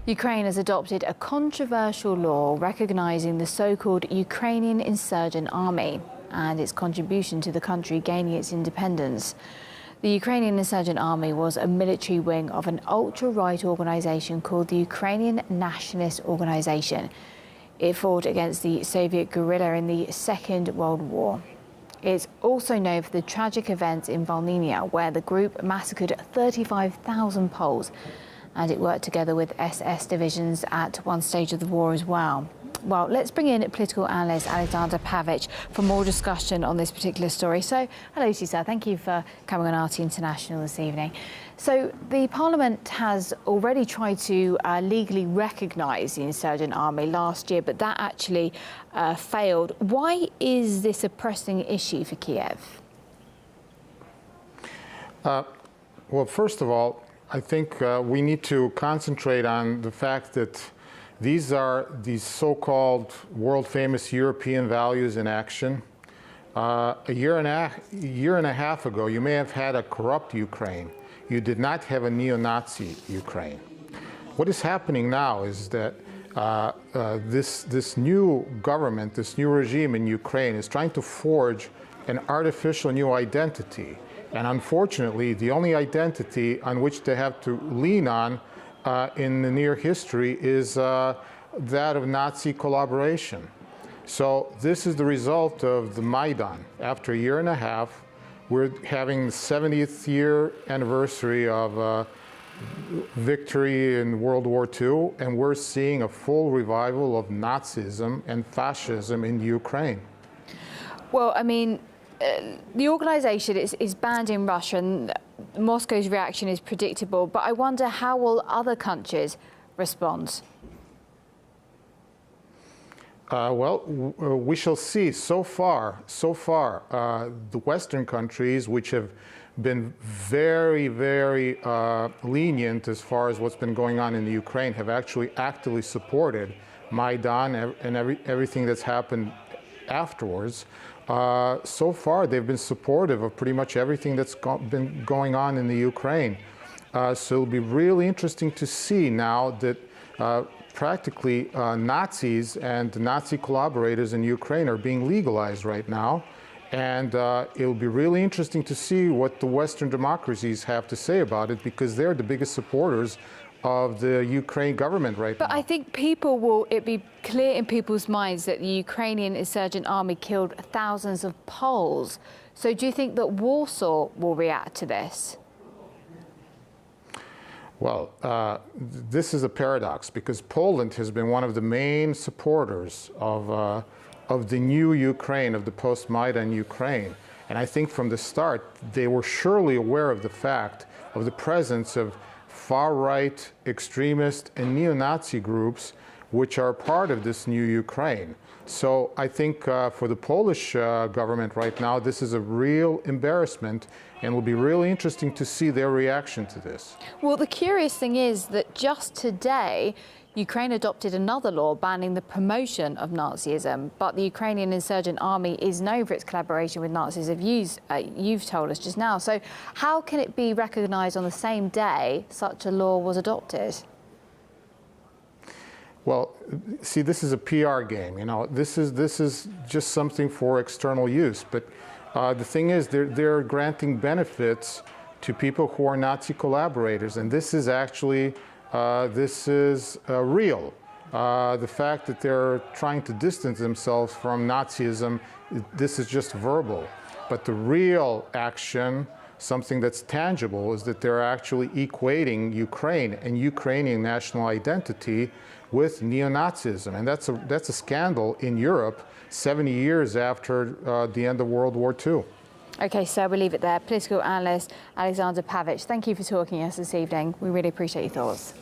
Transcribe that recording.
Ukraine has adopted a controversial law recognizing the so-called Ukrainian insurgent army and its contribution to the country gaining its independence. The Ukrainian insurgent army was a military wing of an ultra-right organization called the Ukrainian Nationalist Organization. It fought against the Soviet guerrilla in the Second World War. It's also known for the tragic events in Volhynia, where the group massacred 35,000 Poles, and it worked together with SS divisions at one stage of the war as well. Well, let's bring in political analyst Alexander Pavic for more discussion on this particular story. So, hello to you, sir. Thank you for coming on RT International this evening. So, the Parliament has already tried to legally recognise the insurgent army last year, but that actually failed. Why is this a pressing issue for Kiev? Well, first of all, I think we need to concentrate on the fact that these are these so-called world-famous European values in action. A year and a half ago, you may have had a corrupt Ukraine. You did not have a neo-Nazi Ukraine. What is happening now is that this new government, this new regime in Ukraine is trying to forge an artificial new identity. And unfortunately, the only identity on which they have to lean on in the near history is that of Nazi collaboration. So this is the result of the Maidan. After a year and a half, we're having the 70th year anniversary of victory in World War II, and we're seeing a full revival of Nazism and fascism in Ukraine. Well, I mean, the organisation is banned in Russia, and Moscow's reaction is predictable, but I wonder, how will other countries respond? Well, we shall see. So far, the Western countries, which have been very, very lenient as far as what's been going on in the Ukraine, have actually actively supported Maidan and everything that's happened afterwards. So far, they've been supportive of pretty much everything that's been going on in the Ukraine. So it'll be really interesting to see now that practically Nazis and Nazi collaborators in Ukraine are being legalized right now. And it'll be really interesting to see what the Western democracies have to say about it, because they're the biggest supporters of the Ukraine government right now. But I think it'd be clear in people's minds that the Ukrainian insurgent army killed thousands of Poles. So do you think that Warsaw will react to this? Well, this is a paradox, because Poland has been one of the main supporters of the new Ukraine, of the post-Maidan Ukraine. And I think from the start, they were surely aware of the fact of the presence of far-right extremist and neo-Nazi groups which are part of this new Ukraine. So I think for the Polish government right now, this is a real embarrassment, and it will be really interesting to see their reaction to this. Well, the curious thing is that just today, Ukraine adopted another law banning the promotion of Nazism, but the Ukrainian insurgent army is known for its collaboration with Nazis, you've told us just now. So how can it be recognised on the same day such a law was adopted? Well, see, this is a PR game. You know, this is just something for external use. But the thing is, they're granting benefits to people who are Nazi collaborators, and this is actually real. The fact that they're trying to distance themselves from Nazism, this is just verbal. But the real action, something that's tangible, is that they're actually equating Ukraine and Ukrainian national identity with neo-Nazism. And that's a scandal in Europe 70 years after the end of World War II. OK, so we'll leave it there. Political analyst Alexander Pavic, thank you for talking to us this evening. We really appreciate your thoughts.